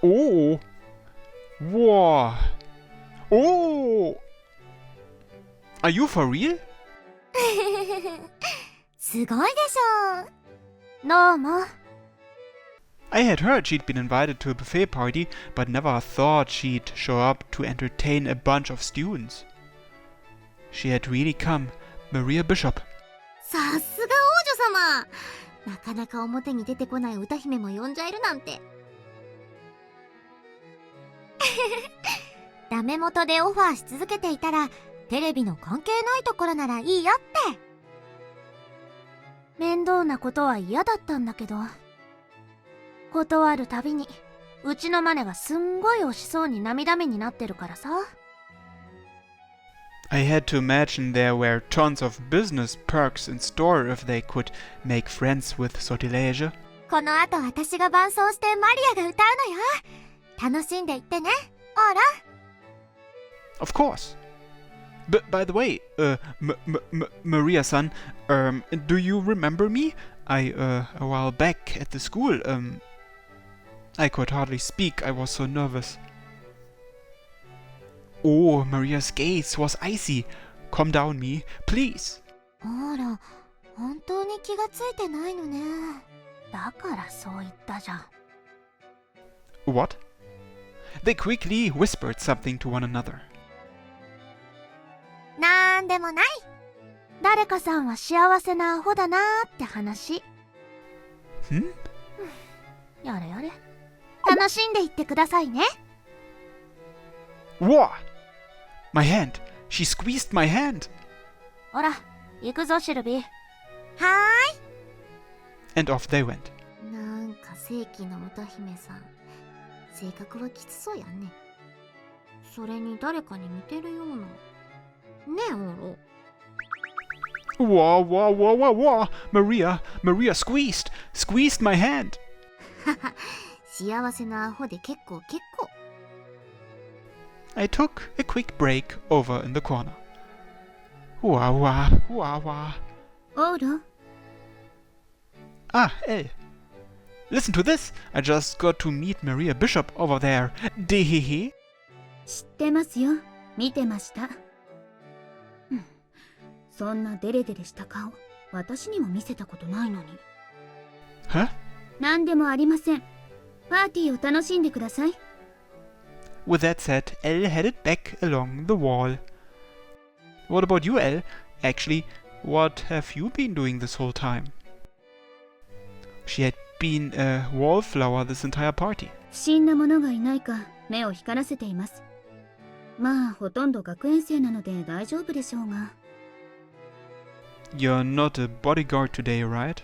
Oh! Whoa! Oh! Are you for real? すごいでしょう。どうも。I had heard she'd been invited to a buffet party, but never thought she'd show up to entertain a bunch of students. She had really come, Maria Bishop. さすが王女様。なかなか表に出てこない歌姫も呼んじゃえるなんて。ダメ元でオファーし続けていたら、テレビの関係ないところならいいよって。面倒なことは嫌だったんだけど、断るたびにうちのマネがすんごい惜しそうに涙目になってるからさ。I had to imagine there were tons of business perks in store if they could make friends with Sortilege. この後私が伴奏してマリアが歌うのよ。楽しんでいってね、オーラ。Of course. But by the way, Maria-san, do you remember me? A while back at the school, I could hardly speak, I was so nervous. Oh, Maria's gaze was icy. Calm down, me, please. オーラ、本当に気がついてないのね。だからそう言ったじゃん。What? They quickly whispered something to one another. なんでもない。誰かさんは幸せなアホだなーって話。やれやれ。楽しんでいってくださいね。Whoa! My hand! She squeezed my hand! ほら、行くぞシルビー。はーい。And off they went. なんか正規の歌姫さん、性格はきつそうやね。それに誰かに似てるような。ねえ、オーロ。Whoa, whoa, whoa, whoa, whoa! Maria squeezed my hand! 幸せなアホで結構。I took a quick break over in the corner. Wah, wah, wah, wah. オーロ。Ah, Elle. Listen to this. I just got to meet Maria Bishop over there. Dehehe. 知ってますよ。見てました。そんなデレデレした顔、私にも見せたことないのに。Huh? なんでもありません。パーティーを楽しんでください。With that said, Elle headed back along the wall. What about you, Elle? Actually, what have you been doing this whole time? She had been a wallflower this entire party. 不審な者がいないか目を光らせています。まあ、ほとんど学園生なので大丈夫でしょうが。You're not a bodyguard today, right?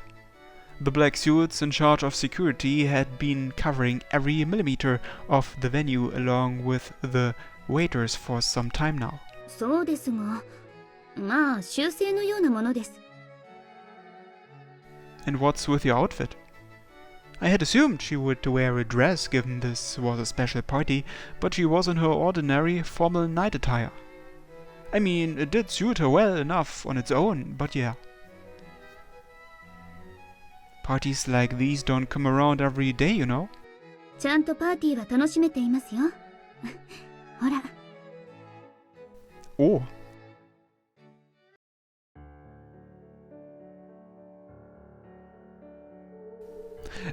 The black suits in charge of security had been covering every millimeter of the venue along with the waiters for some time now. そうですが、まあ、修正のようなものです。And what's with your outfit? I had assumed she would wear a dress given this was a special party, but she was in her ordinary formal night attire. I mean, it did suit her well enough on its own, but yeah. Parties like these don't come around every day, you know? ちゃんとパーティーは楽しめていますよ。ほら。Oh.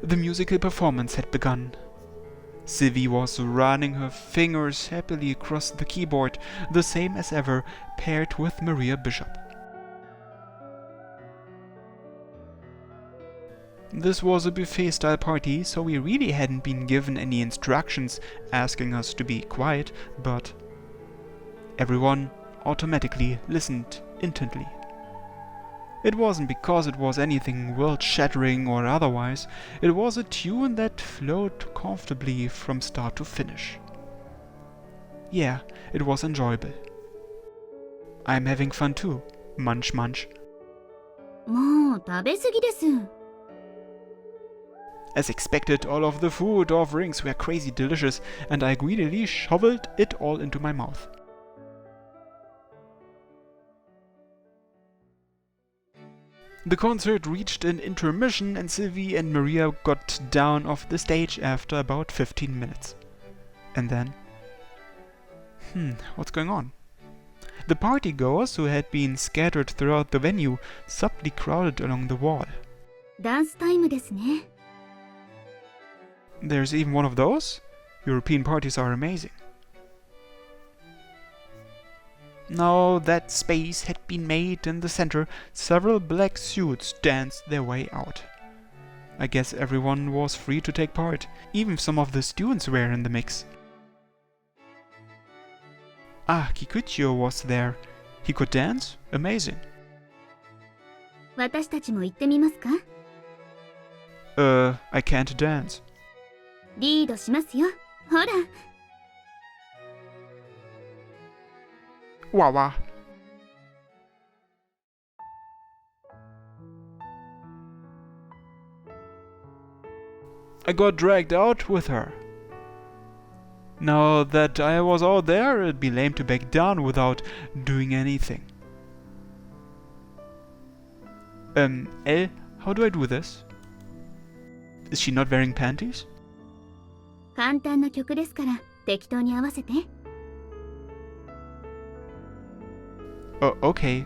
The musical performance had begun. Sylvie was running her fingers happily across the keyboard, the same as ever, paired with Maria Bishop. This was a buffet-style party, so we really hadn't been given any instructions asking us to be quiet, but everyone automatically listened intently. It wasn't because it was anything world-shattering or otherwise, it was a tune that flowed comfortably from start to finish. Yeah, it was enjoyable. I'm having fun too. Munch munch. もう食べ過ぎです。As expected, all of the food offerings were crazy delicious, and I greedily shoveled it all into my mouth. The concert reached an intermission and Sylvie and Maria got down off the stage after about 15 minutes. And then... what's going on? The partygoers, who had been scattered throughout the venue, subtly crowded along the wall. ダンスタイムですね。 There's even one of those? European parties are amazing. Now that space had been made in the center, several black suits danced their way out. I guess everyone was free to take part. Even some of the students were in the mix. Ah, Kikuchio was there. He could dance? Amazing. 私たちも行ってみますか？ I can't dance. リードしますよ。ほら。 Wawa. I got dragged out with her. Now that I was out there, it'd be lame to back down without doing anything. Elle, how do I do this? Is she not wearing panties? 簡単な曲ですから適当に合わせて。 Oh, okay.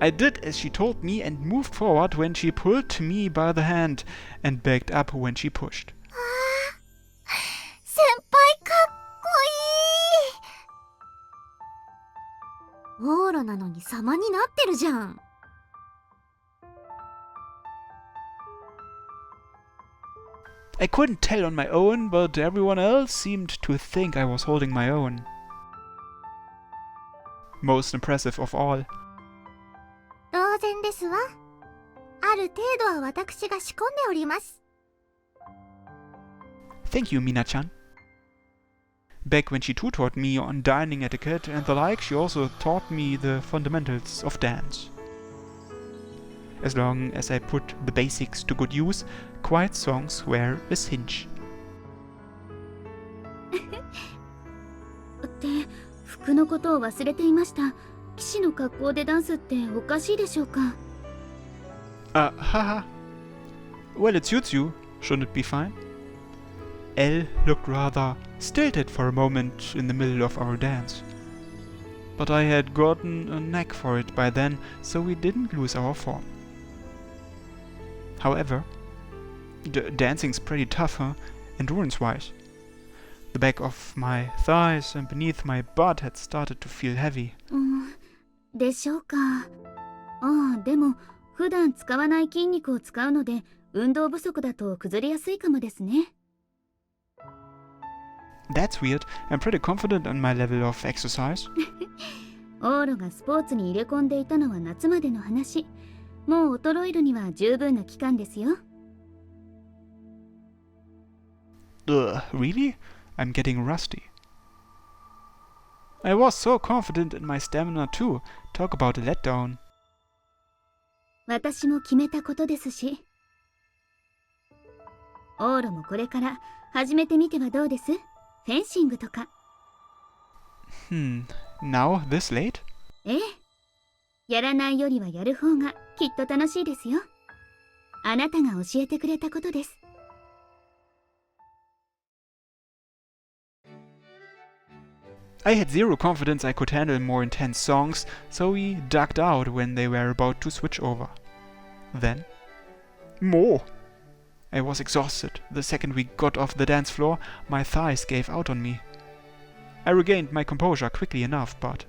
I did as she told me and moved forward when she pulled me by the hand and backed up when she pushed. 先輩かっこいい。オーラなのに様になってるじゃん。I couldn't tell on my own, but everyone else seemed to think I was holding my own. Most impressive of all. 当然ですわ。ある程度は私が仕込んでおります。 Thank you, Mina-chan. Back when she tutored me on dining etiquette and the like, she also taught me the fundamentals of dance. As long as I put the basics to good use, quiet songs were a cinch. って服のことを忘れていました。騎士の格好でダンスっておかしいでしょうか？ Haha. Well, it suits you. Shouldn't it be fine? Elle looked rather stilted for a moment in the middle of our dance. But I had gotten a knack for it by then, so we didn't lose our form. However, dancing's pretty tough, huh? Endurance-wise. The back of my thighs and beneath my butt had started to feel heavy. でしょうか。ああ、でも普段使わない筋肉を使うので運動不足だと崩れやすいかもですね。 That's weird. I'm pretty confident on my level of exercise. オーロがスポーツに入れ込んでいたのは夏までの話。もう衰えるには十分な期間ですよ。Really? I'm getting rusty. I was so confident in my stamina too. Talk about a letdown. 私も決めたことですし。オーロもこれから始めてみてはどうです？フェンシングとか。Now this late? ええ。やらないよりはやる方がきっと楽しいですよ。あなたが教えてくれたことです。I had zero confidence I could handle more intense songs, so we ducked out when they were about to switch over. Then, more! I was exhausted. The second we got off the dance floor, my thighs gave out on me. I regained my composure quickly enough, but...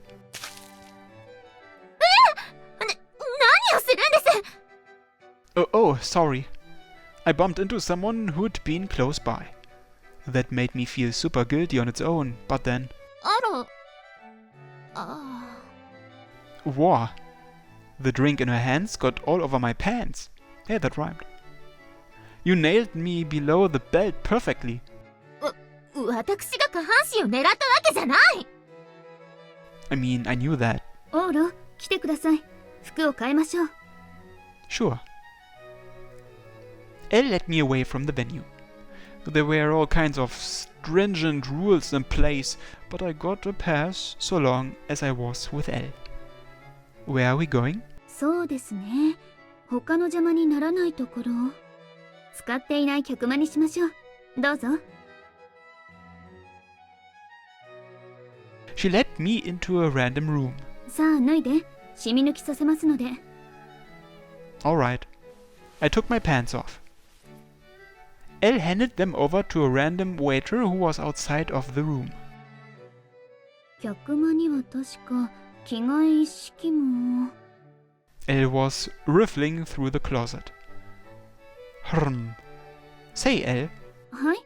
何をするんです？ Oh, sorry. I bumped into someone who'd been close by. That made me feel super guilty on its own, but then... War. The drink in her hands got all over my pants. Hey, that rhymed. You nailed me below the belt perfectly. 私が下半身を狙ったわけじゃない。 I mean, I knew that. オーロ、来てください。服を変えましょう。 Sure. Elle led me away from the venue. There were all kinds of stringent rules in place, but I got a pass so long as I was with Elle. Where are we going? そうですね。他の邪魔にならないところを使っていない客間にしましょう。どうぞ。She led me into a random room. さあ脱いで、シミ抜きさせますので。Alright. I took my pants off. Elle handed them over to a random waiter who was outside of the room. 客間には確か着替え一式も。Elle was riffling through the closet. Say, Elle. はい。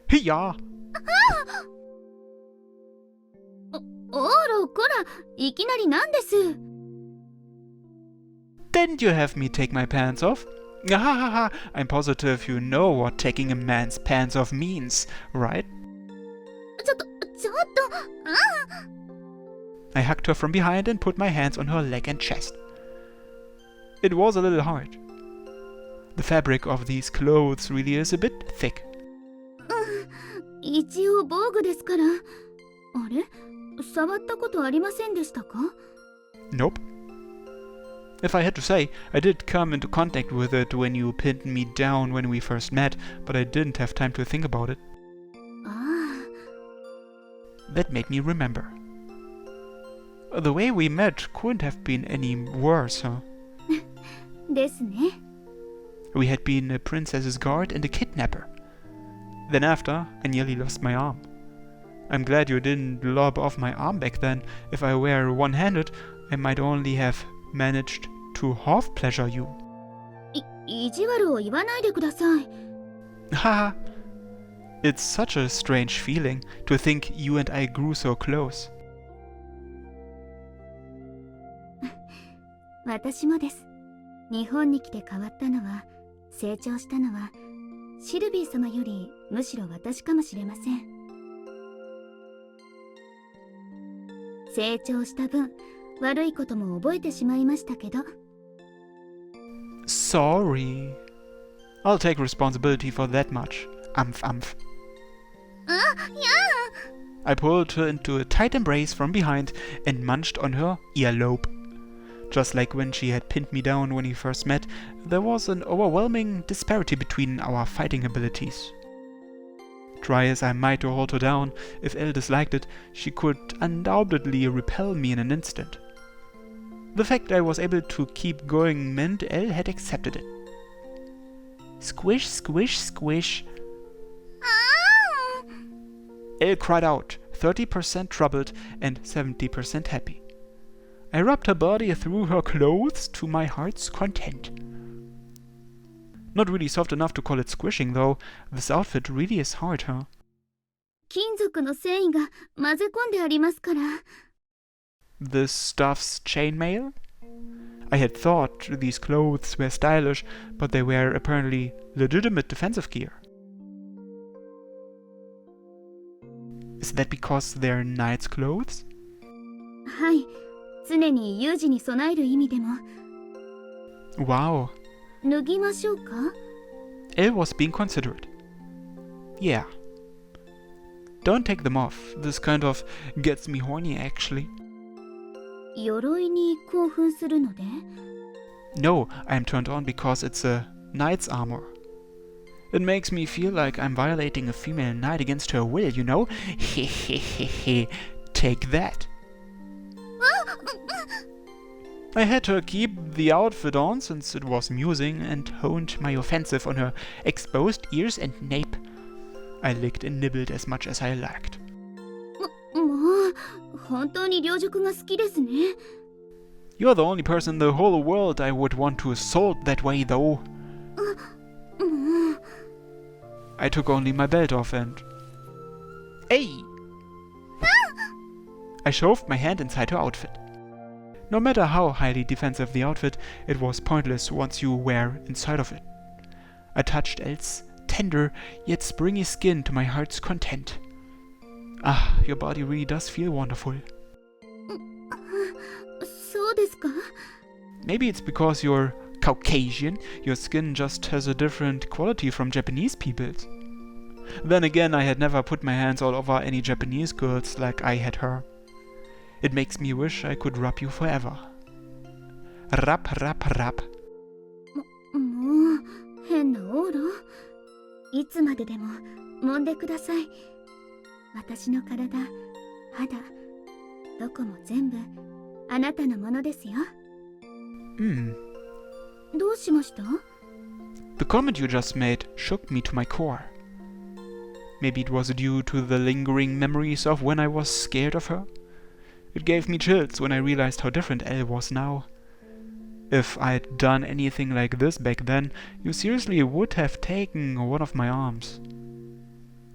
Hiya! おろこら、いきなりなんです。Didn't you have me take my pants off? Ahahaha, I'm positive you know what taking a man's pants off means, right? ちょっと。I hugged her from behind and put my hands on her leg and chest. It was a little hard. The fabric of these clothes really is a bit thick. 一応防具ですから。あれ、触ったことありませんでしたか？ Nope. If I had to say, I did come into contact with it when you pinned me down when we first met, but I didn't have time to think about it. あ That made me remember. The way we met couldn't have been any worse, huh? あ、ですね。We had been a princess's guard and a kidnapper. Then after, I nearly lost my arm. I'm glad you didn't lob off my arm back then. If I were one-handed, I might only have managed to half-pleasure you. 意地悪を言わないでください。Haha. It's such a strange feeling to think you and I grew so close. 私もです。日本に来て変わったのは、成長したのは、シルビー様よりむしろ私かもしれません。成長した分、悪いことも覚えてしまいましたけど。Sorry. I'll take responsibility for that much. Umph. あ、や I pulled her into a tight embrace from behind and munched on her earlobe. Just like when she had pinned me down when we first met, there was an overwhelming disparity between our fighting abilities. Try as I might to hold her down, if Elle disliked it, she could undoubtedly repel me in an instant. The fact I was able to keep going meant Elle had accepted it. Squish, squish, squish. Elle cried out, 30% troubled and 70% happy. I rubbed her body through her clothes to my heart's content. Not really soft enough to call it squishing, though. This outfit really is hard, huh? 金属の繊維が混ぜ込んでありますから。This stuff's chainmail? I had thought these clothes were stylish, but they were apparently legitimate defensive gear. Is that because they're knight's clothes? はい。常に有事に備える意味でも。Wow. 脱ぎましょうか？ Elle was being considerate. Yeah. Don't take them off. This kind of gets me horny, actually. 鎧に興奮するので？ No, I'm turned on because it's a knight's armor. It makes me feel like I'm violating a female knight against her will, you know? Hehehehe. Take that. I had her keep the outfit on since it was amusing and honed my offensive on her exposed ears and nape. I licked and nibbled as much as I liked. もう、本当に両辱が好きですね。You're the only person in the whole world I would want to assault that way, though. I took only my belt off and... Hey! I shoved my hand inside her outfit. No matter how highly defensive the outfit, it was pointless once you were inside of it. I touched Elle's tender yet springy skin to my heart's content. Ah, your body really does feel wonderful. そうですか？ Maybe it's because you're Caucasian, your skin just has a different quality from Japanese people's. Then again, I had never put my hands all over any Japanese girls like I had her. It makes me wish I could rub you forever. Rub, rub, rub. もう変なオーロいつまででも揉んでください。私の体、肌、どこも全部あなたのものですよ。どうしました？ The comment you just made shook me to my core. Maybe it was due to the lingering memories of when I was scared of her. It gave me chills when I realized how different Elle was now. If I'd done anything like this back then, you seriously would have taken one of my arms.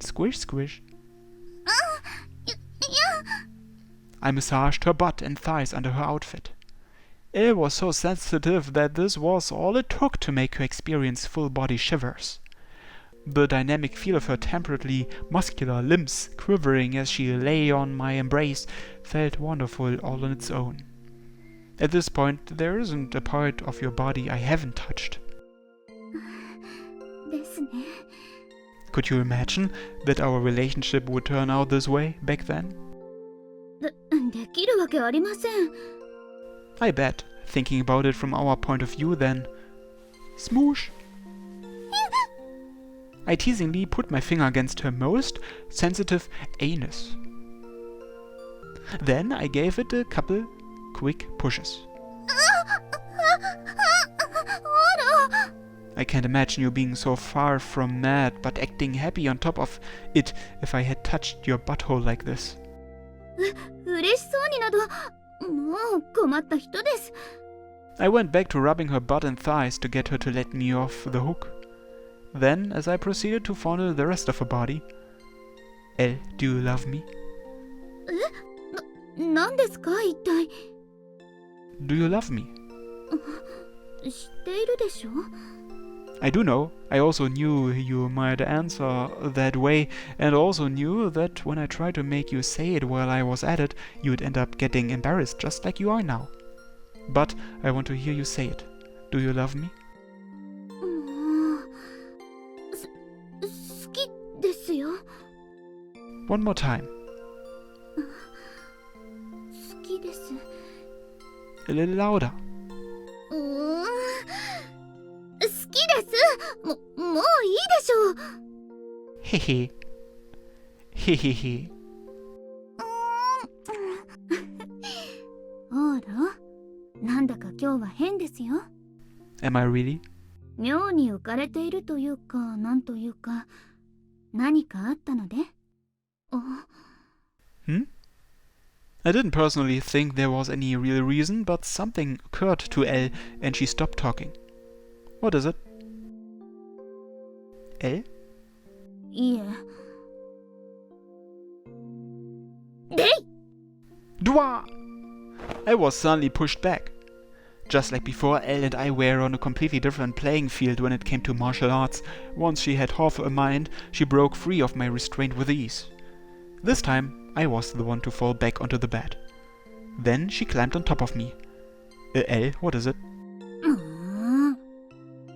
Squish, squish. I massaged her butt and thighs under her outfit. Elle was so sensitive that this was all it took to make her experience full-body shivers. The dynamic feel of her temperately muscular limbs quivering as she lay on my embrace felt wonderful all on its own. At this point, there isn't a part of your body I haven't touched. ですね。 Could you imagine that our relationship would turn out this way back then? できるわけありません。 I bet, thinking about it from our point of view then. Smoosh! I teasingly put my finger against her most sensitive anus. Then I gave it a couple quick pushes. I can't imagine you being so far from mad but acting happy on top of it if I had touched your butthole like this. 嬉しそうになど、もう困った人です。 I went back to rubbing her butt and thighs to get her to let me off the hook. Then, as I proceeded to fondle the rest of her body, Elle, do you love me? 何ですか一体。 Do you love me? 知っているでしょ。 I do know. I also knew you might answer that way, and also knew that when I tried to make you say it while I was at it, you'd end up getting embarrassed just like you are now. But I want to hear you say it. Do you love me? 好きですよ。 One more time. 好きです。 A little louder. 好きです。もういいでしょう。 Hehe. Hehehe. オーロ、なんだか今日は変ですよ。 Am I really? 妙に浮かれているというか、なんというか、何かあったので。I didn't personally think there was any real reason, but something occurred to Elle and she stopped talking. What is it? Elle? いえ。でい! Dwa! I was suddenly pushed back. Just like before, Elle and I were on a completely different playing field when it came to martial arts. Once she had half a mind, she broke free of my restraint with ease. This time, I was the one to fall back onto the bed. Then she climbed on top of me. Elle, what is it?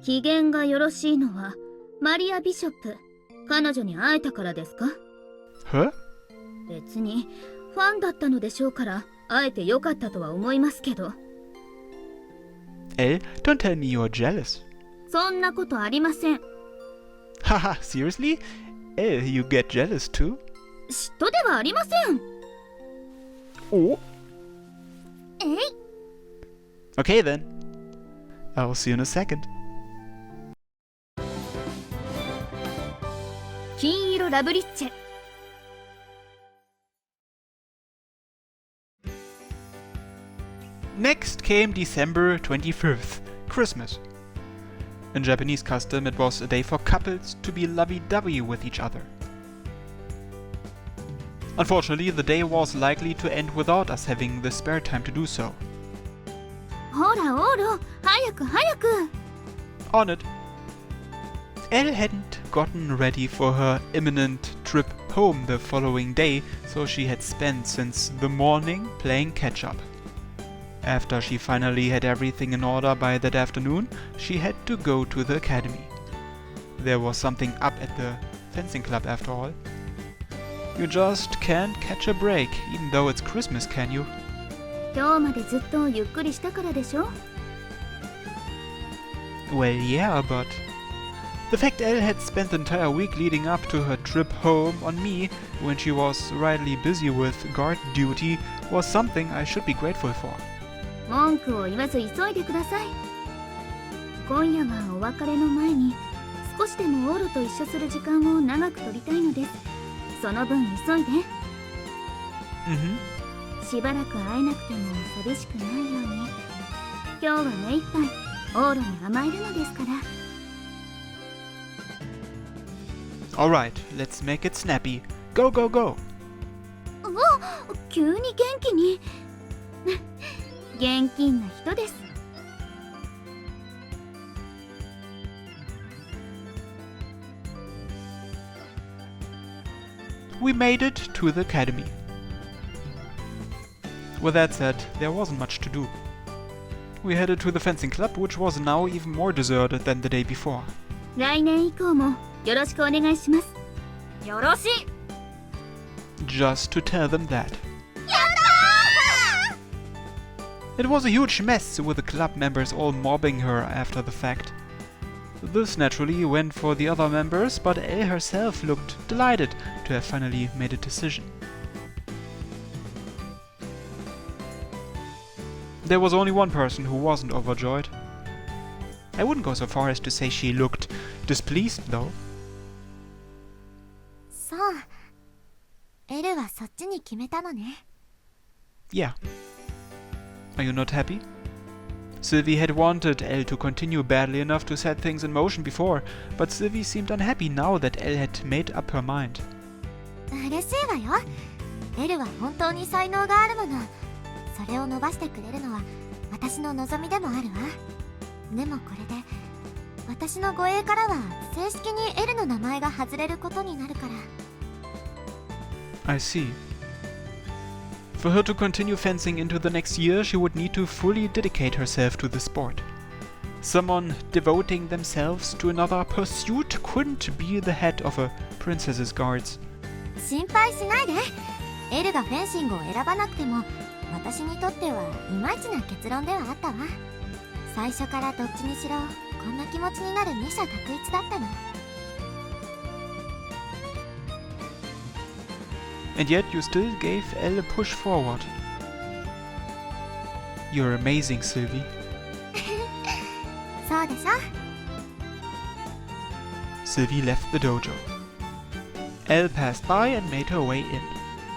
機嫌がよろしいのはマリア・ビショップ、彼女に会えたからですか？ Her? 別にファンだったのでしょうから会えてよかったとは思いますけど。 Elle, don't tell me you're jealous. そんなことありません。 Haha, seriously? Elle, you get jealous too? 嫉妬ではありません。 Oh. えい。 Okay then. I'll see you in a second. 金色ラブリッチェ。 Next came December 25th, Christmas. In Japanese custom, it was a day for couples to be lovey-dovey with each other. Unfortunately, the day was likely to end without us having the spare time to do so. ほらオーロ、早く早く。 On it. Elle hadn't gotten ready for her imminent trip home the following day, so she had spent since the morning playing catch-up. After she finally had everything in order by that afternoon, she had to go to the academy. There was something up at the fencing club after all. You just can't catch a break, even though it's Christmas, can you? 今日までずっとゆっくりしたからでしょ。 Well, yeah, but the fact Elle had spent the entire week leading up to her trip home on me when she was rightly busy with guard duty was something I should be grateful for. 文句を言わず急いでください。今夜はお別れの前に少しでもオーロと一緒する時間を長く取りたいのです。その分急いで。しばらく会えなくても寂しくないように。今日は目いっぱいオーロに甘えるのですから。Alright, let's make it snappy. Go, go, go! 急に元気に。現金な人です。We made it to the academy. With that said, there wasn't much to do. We headed to the fencing club, which was now even more deserted than the day before. 来年以降もよろしくお願いします。よろしい。 Just to tell them that. It was a huge mess, with the club members all mobbing her after the fact. This naturally went for the other members, but Elle herself looked delighted to have finally made a decision. There was only one person who wasn't overjoyed. I wouldn't go so far as to say she looked displeased, though. そう。エルはそっちに決めたのね。Yeah. Are you not happy? Sylvie had wanted Elle to continue badly enough to set things in motion before, but Sylvie seemed unhappy now that Elle had made up her mind. 嬉しいわよ。エルは本当に才能があるもの。それを伸ばしてくれるのは私の望みでもあるわ。でもこれで私の護衛からは正式にエルの名前が外れることになるから。I see. For her to continue fencing into the next year, she would need to fully dedicate herself to the sport. Someone devoting themselves to another pursuit couldn't be the head of a princess's guards. 心配しないで。エルがフェンシングを選ばなくても私にとってはいまいちな結論ではあったわ。最初からどっちにしろこんな気持ちになる二者択一だったの。And yet you still gave Elle a push forward. You're amazing, Sylvie. そうでしょ。 Sylvie left the dojo. Elle passed by and made her way in.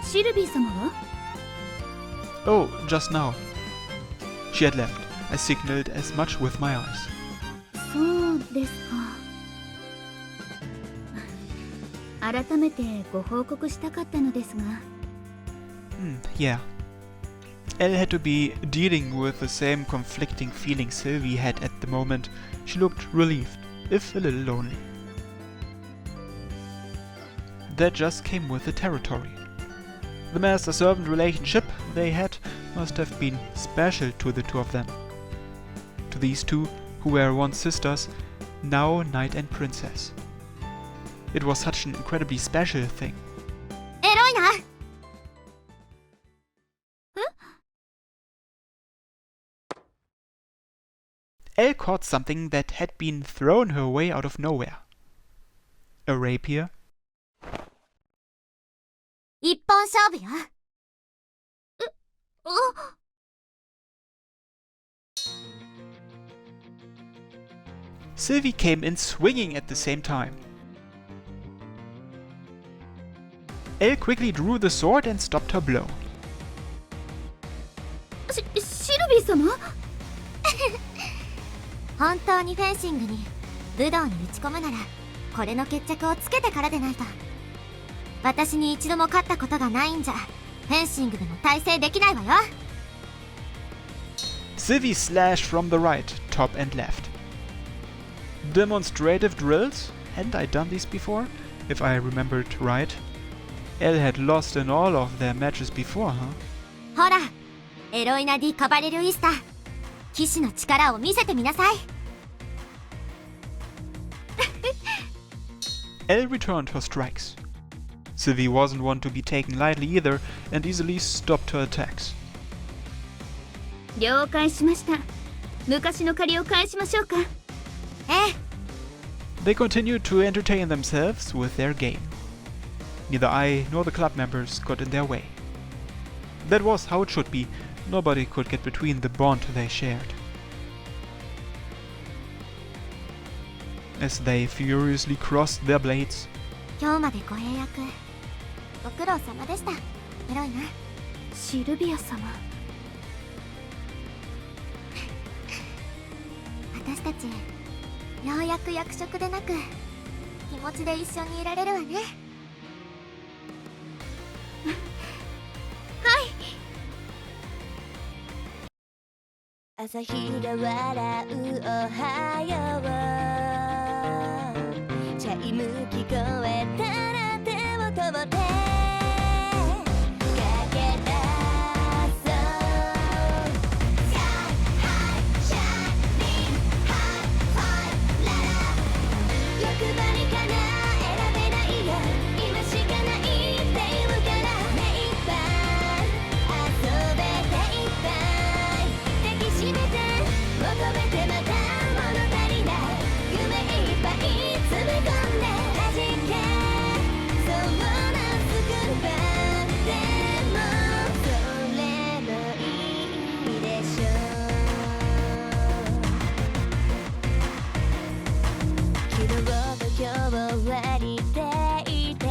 シルビー様は？ Oh, just now. She had left. I signaled as much with my eyes. そうですか。改めてご報告したかったのですが。Yeah. Elle had to be dealing with the same conflicting feelings Sylvie had at the moment. She looked relieved, if a little lonely. That just came with the territory. The master-servant relationship they had must have been special to the two of them. To these two, who were once sisters, now knight and princess. It was such an incredibly special thing. エロいな。Elle caught something that had been thrown her way out of nowhere. A rapier. 一本勝負よ。Sylvie came in swinging at the same time. Elle quickly drew the sword and stopped her blow. シルビー様？本当にフェンシングに武道に打ち込むならこれの決着をつけてからでないと。私に一度も勝ったことがないんじゃフェンシングでも大成できないわよ。 Sylvie slashed from the right, top and left. Demonstrative drills? Hadn't I done these before? If I remembered right. Elle had lost in all of their matches before, huh? ほら、エロイナ・ディ・カバレルイスタ。騎士の力を見せてみなさい。Elle returned her strikes. Sylvie wasn't one to be taken lightly either, and easily stopped her attacks. 了解しました。昔の借りを返しましょうか。ええ。 They continued to entertain themselves with their game. Neither I nor the club members got in their way. That was how it should be. Nobody could get between the bond they shared. As they furiously crossed their blades, 今日までご契約ご苦労様でした。ヘロイナ。シルビア様。私たちようやく役職でなく気持ちで一緒にいられるわね。朝日が笑うおはよう、チャイム聞こえたら手を止めて駆け出そう。 Sky high shining high fire 欲張りかな選べないよ、今しかないって言うから目いっぱい遊べていっぱい抱きしめて求めてまた物足りない夢いっぱい詰め込んで弾けそうなスクーバーでもそれもいいでしょう。昨日と今日割りていてだ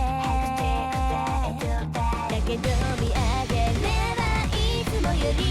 けど見上げればいつもより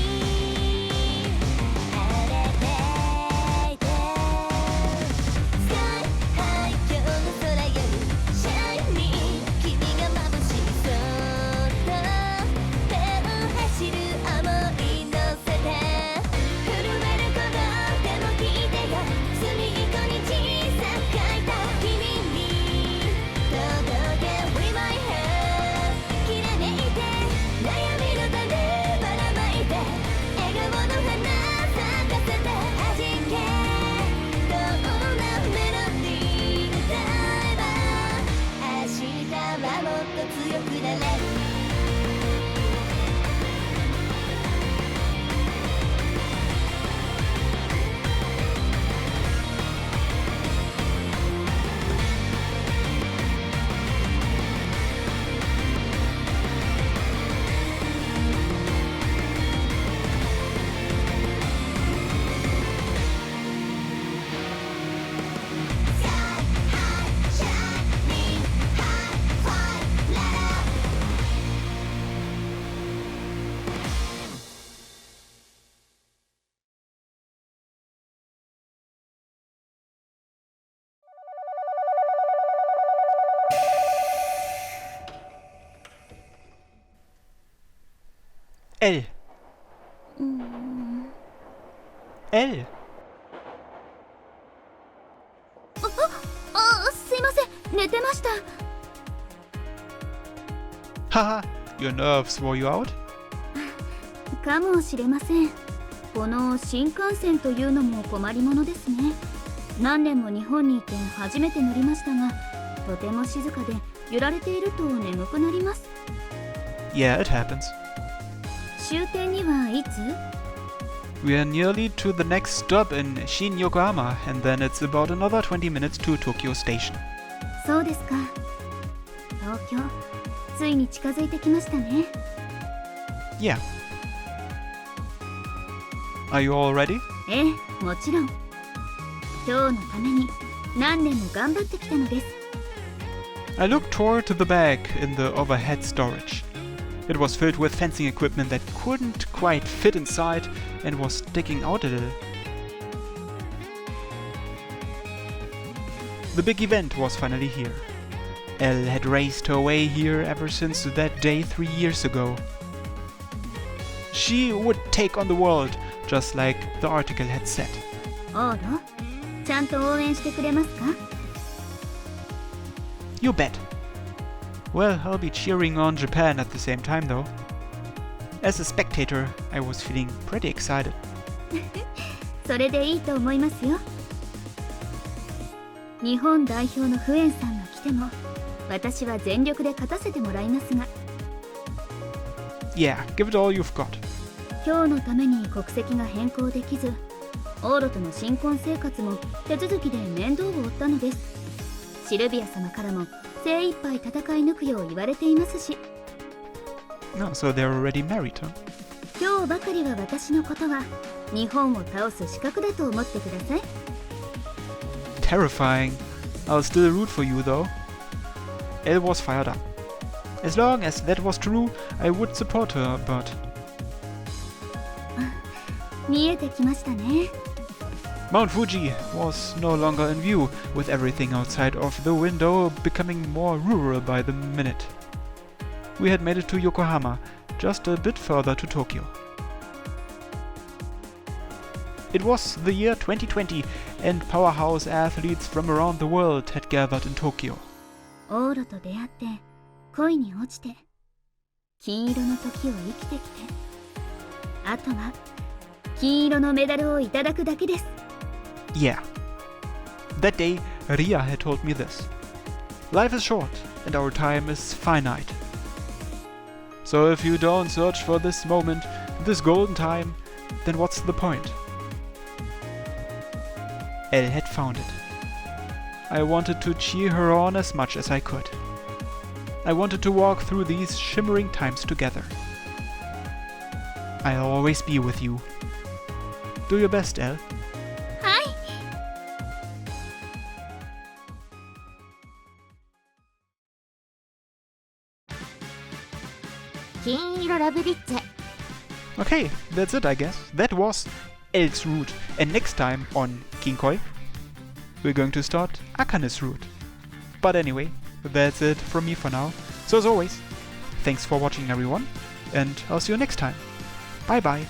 L. L. すいません、寝てました。 Haha, your nerves wore you out? かもしれません。この新幹線というのも困りものですね。何年も日本にいて初めて乗りましたが、とても静かで揺られていると眠くなります。 Yeah, it happens. 終点にはいつ？ We are nearly to the next stop in Shin Yokohama, and then it's about another 20 minutes to Tokyo Station. そうですか。東京、ついに近づいてきましたね。 Yeah. Are you all ready? ええ、もちろん。今日のために何年も頑張ってきたのです。 I looked toward the bag in the overhead storage. It was filled with fencing equipment that couldn't quite fit inside and was sticking out a little. The big event was finally here. Elle had raced her way here ever since that day 3 years ago. She would take on the world, just like the article had said. オーロ、ちゃんと応援してくれますか？ You bet. Well, I'll be cheering on Japan at the same time though. As a spectator, I was feeling pretty excited. それでいいと思いますよ。日本代表のフエンさんが来ても、私は全力で勝たせてもらいますが。 Yeah, give it all you've got. 今日のために国籍が変更できず、オーロとの新婚生活も手続きで面倒を負ったのです。シルビア様からも精一杯戦い抜くよう言われていますし。No, so they're already married, huh? 今日ばかりは私のことは日本を倒す資格だと思ってください。Terrifying. I'll still root for you though. Elle was fired up. As long as that was true, I would support her, but... 見えてきましたね。Mount Fuji was no longer in view, with everything outside of the window becoming more rural by the minute. We had made it to Yokohama, just a bit further to Tokyo. It was the year 2020, and powerhouse athletes from around the world had gathered in Tokyo. オーロと出会って恋に落ちて金色の時を生きてきて、あとは金色のメダルをいただくだけです。Yeah. That day, Ria had told me this. Life is short, and our time is finite. So if you don't search for this moment, this golden time, then what's the point? Elle had found it. I wanted to cheer her on as much as I could. I wanted to walk through these shimmering times together. I'll always be with you. Do your best, Elle. はい。金色ラブリッチェ。 Okay, that's it I guess. That was Elle's route. And next time on Kinkoi, we're going to start Akane's route. But anyway, that's it from me for now. So as always, thanks for watching everyone, and I'll see you next time. Bye bye.